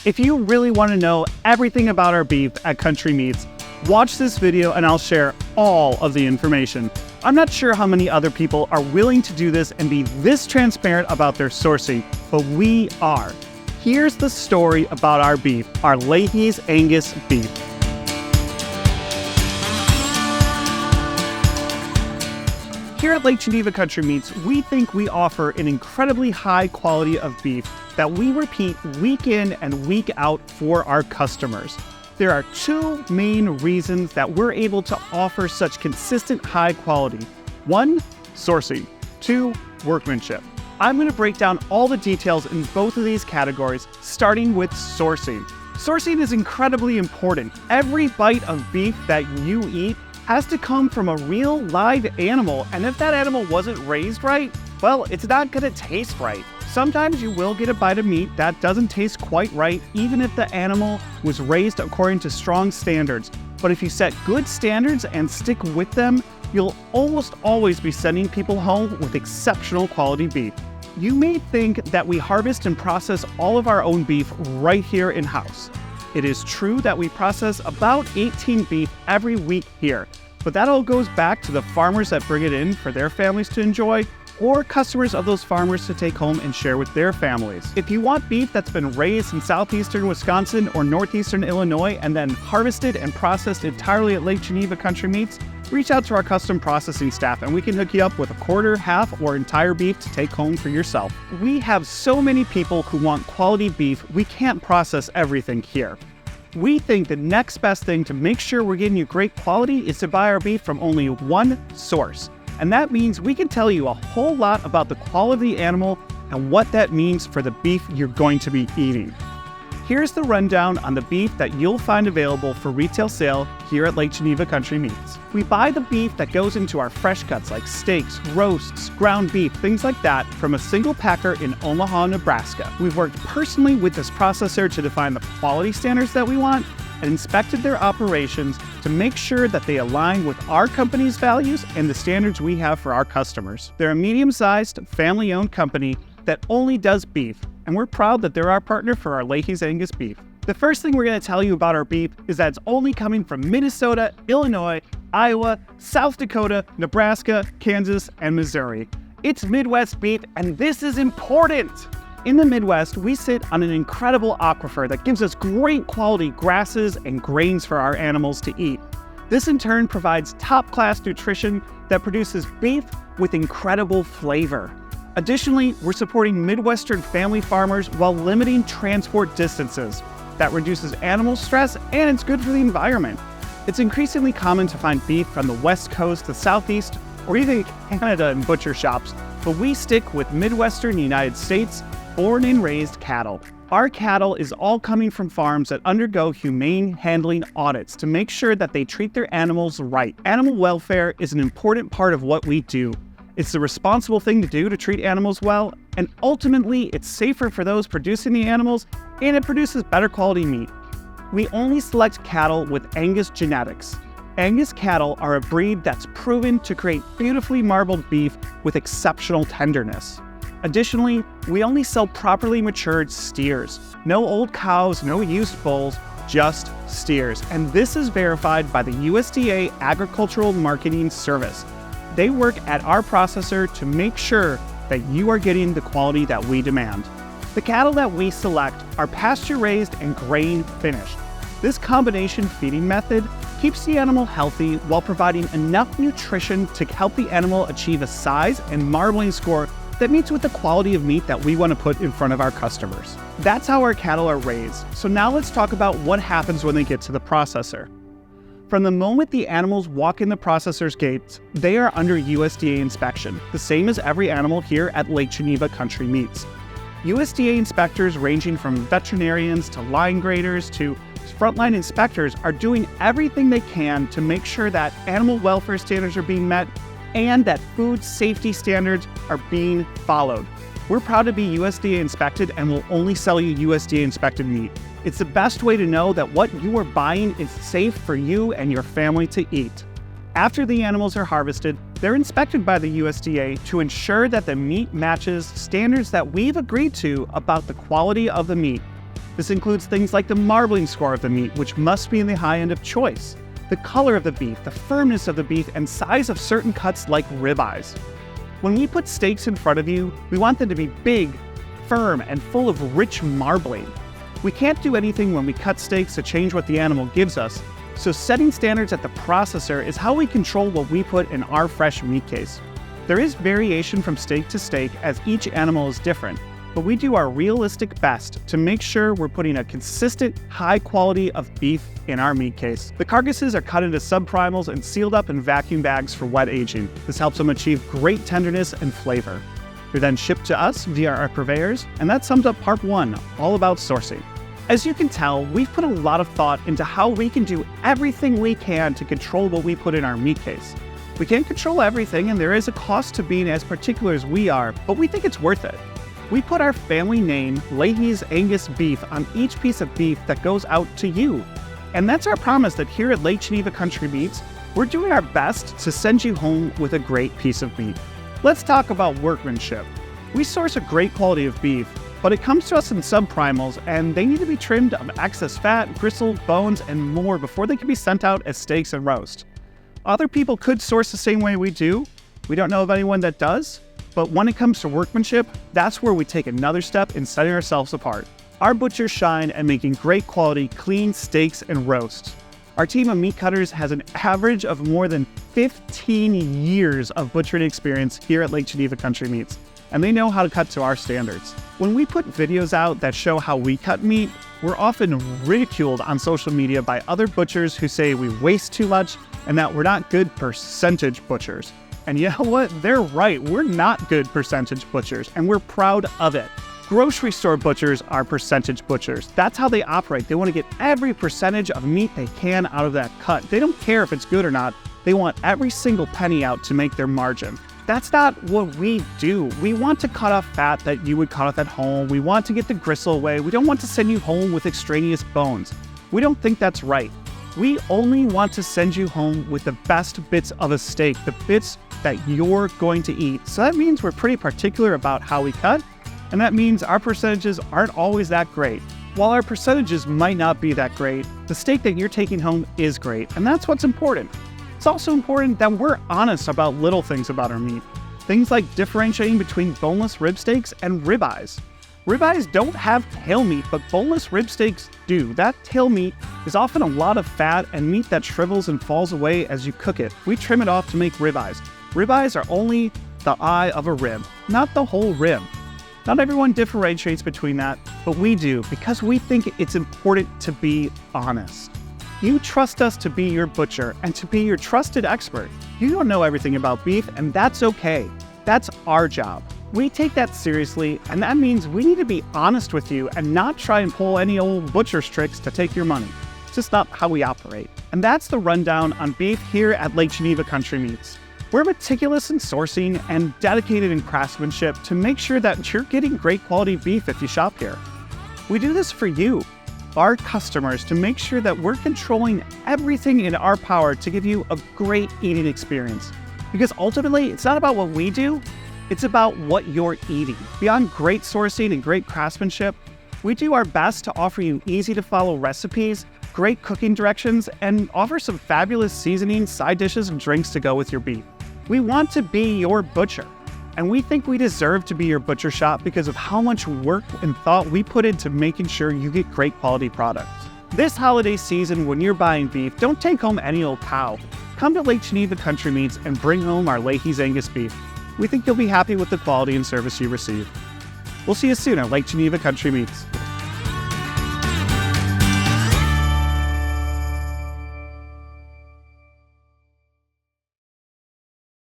If you really want to know everything about our beef at Country Meats, watch this video and I'll share all of the information. I'm not sure how many other people are willing to do this and be this transparent about their sourcing, but we are. Here's the story about our beef, our Leahy's Angus beef. Here at Lake Geneva Country Meats, we think we offer an incredibly high quality of beef that we repeat week in and week out for our customers. There are two main reasons that we're able to offer such consistent high quality. One, sourcing. Two, workmanship. I'm going to break down all the details in both of these categories, starting with sourcing. Sourcing is incredibly important. Every bite of beef that you eat has to come from a real live animal, and if that animal wasn't raised right, well, it's not going to taste right. Sometimes you will get a bite of meat that doesn't taste quite right, even if the animal was raised according to strong standards. But if you set good standards and stick with them, you'll almost always be sending people home with exceptional quality beef. You may think that we harvest and process all of our own beef right here in-house. It is true that we process about 18 beef every week here, but that all goes back to the farmers that bring it in for their families to enjoy, or customers of those farmers to take home and share with their families. If you want beef that's been raised in southeastern Wisconsin or northeastern Illinois and then harvested and processed entirely at Lake Geneva Country Meats, reach out to our custom processing staff and we can hook you up with a quarter, half, or entire beef to take home for yourself. We have so many people who want quality beef, we can't process everything here. We think the next best thing to make sure we're getting you great quality is to buy our beef from only one source. And that means we can tell you a whole lot about the quality of the animal and what that means for the beef you're going to be eating. Here's the rundown on the beef that you'll find available for retail sale here at Lake Geneva Country Meats. We buy the beef that goes into our fresh cuts like steaks, roasts, ground beef, things like that from a single packer in Omaha, Nebraska. We've worked personally with this processor to define the quality standards that we want and inspected their operations to make sure that they align with our company's values and the standards we have for our customers. They're a medium-sized, family-owned company that only does beef, and we're proud that they're our partner for our Leahy's Angus beef. The first thing we're going to tell you about our beef is that it's only coming from Minnesota, Illinois, Iowa, South Dakota, Nebraska, Kansas, and Missouri. It's Midwest beef, and this is important! In the Midwest, we sit on an incredible aquifer that gives us great quality grasses and grains for our animals to eat. This in turn provides top-class nutrition that produces beef with incredible flavor. Additionally, we're supporting Midwestern family farmers while limiting transport distances. That reduces animal stress and it's good for the environment. It's increasingly common to find beef from the West Coast, the Southeast, or even Canada in butcher shops, but we stick with Midwestern United States, born and raised cattle. Our cattle is all coming from farms that undergo humane handling audits to make sure that they treat their animals right. Animal welfare is an important part of what we do. It's the responsible thing to do to treat animals well, and ultimately it's safer for those producing the animals, and it produces better quality meat. We only select cattle with Angus genetics. Angus cattle are a breed that's proven to create beautifully marbled beef with exceptional tenderness. Additionally, we only sell properly matured steers. No old cows, no used bulls, just steers. And this is verified by the USDA Agricultural Marketing Service. They work at our processor to make sure that you are getting the quality that we demand. The cattle that we select are pasture-raised and grain-finished. This combination feeding method keeps the animal healthy while providing enough nutrition to help the animal achieve a size and marbling score that meets with the quality of meat that we want to put in front of our customers. That's how our cattle are raised. So now let's talk about what happens when they get to the processor. From the moment the animals walk in the processor's gates, they are under USDA inspection, the same as every animal here at Lake Geneva Country Meats. USDA inspectors ranging from veterinarians to line graders to frontline inspectors are doing everything they can to make sure that animal welfare standards are being met and that food safety standards are being followed. We're proud to be USDA inspected and will only sell you USDA inspected meat. It's the best way to know that what you are buying is safe for you and your family to eat. After the animals are harvested, they're inspected by the USDA to ensure that the meat matches standards that we've agreed to about the quality of the meat. This includes things like the marbling score of the meat, which must be in the high end of choice, the color of the beef, the firmness of the beef, and size of certain cuts like ribeyes. When we put steaks in front of you, we want them to be big, firm, and full of rich marbling. We can't do anything when we cut steaks to change what the animal gives us, so setting standards at the processor is how we control what we put in our fresh meat case. There is variation from steak to steak as each animal is different, but we do our realistic best to make sure we're putting a consistent, high quality of beef in our meat case. The carcasses are cut into subprimals and sealed up in vacuum bags for wet aging. This helps them achieve great tenderness and flavor. They're then shipped to us via our purveyors, and that sums up part 1, all about sourcing. As you can tell, we've put a lot of thought into how we can do everything we can to control what we put in our meat case. We can't control everything, and there is a cost to being as particular as we are, but we think it's worth it. We put our family name, Leahy's Angus beef, on each piece of beef that goes out to you. And that's our promise that here at Lake Geneva Country Meats, we're doing our best to send you home with a great piece of meat. Let's talk about workmanship. We source a great quality of beef, but it comes to us in subprimals, and they need to be trimmed of excess fat, gristle, bones, and more before they can be sent out as steaks and roast. Other people could source the same way we do. We don't know of anyone that does. But when it comes to workmanship, that's where we take another step in setting ourselves apart. Our butchers shine at making great quality, clean steaks and roasts. Our team of meat cutters has an average of more than 15 years of butchering experience here at Lake Geneva Country Meats, and they know how to cut to our standards. When we put videos out that show how we cut meat, we're often ridiculed on social media by other butchers who say we waste too much and that we're not good percentage butchers. And you know what? They're right. We're not good percentage butchers, and we're proud of it. Grocery store butchers are percentage butchers. That's how they operate. They want to get every percentage of meat they can out of that cut. They don't care if it's good or not. They want every single penny out to make their margin. That's not what we do. We want to cut off fat that you would cut off at home. We want to get the gristle away. We don't want to send you home with extraneous bones. We don't think that's right. We only want to send you home with the best bits of a steak, the bits that you're going to eat. So that means we're pretty particular about how we cut, and that means our percentages aren't always that great. While our percentages might not be that great, the steak that you're taking home is great, and that's what's important. It's also important that we're honest about little things about our meat. Things like differentiating between boneless rib steaks and ribeyes. Ribeyes don't have tail meat, but boneless rib steaks do. That tail meat is often a lot of fat and meat that shrivels and falls away as you cook it. We trim it off to make ribeyes. Ribeyes are only the eye of a rib, not the whole rib. Not everyone differentiates between that, but we do because we think it's important to be honest. You trust us to be your butcher and to be your trusted expert. You don't know everything about beef, and that's okay. That's our job. We take that seriously, and that means we need to be honest with you and not try and pull any old butcher's tricks to take your money. It's just not how we operate. And that's the rundown on beef here at Lake Geneva Country Meats. We're meticulous in sourcing and dedicated in craftsmanship to make sure that you're getting great quality beef if you shop here. We do this for you, our customers, to make sure that we're controlling everything in our power to give you a great eating experience. Because ultimately, it's not about what we do, it's about what you're eating. Beyond great sourcing and great craftsmanship, we do our best to offer you easy-to-follow recipes, great cooking directions, and offer some fabulous seasonings, side dishes, and drinks to go with your beef. We want to be your butcher, and we think we deserve to be your butcher shop because of how much work and thought we put into making sure you get great quality products. This holiday season, when you're buying beef, don't take home any old cow. Come to Lake Geneva Country Meats and bring home our Leahy's Angus beef. We think you'll be happy with the quality and service you receive. We'll see you soon at Lake Geneva Country Meats.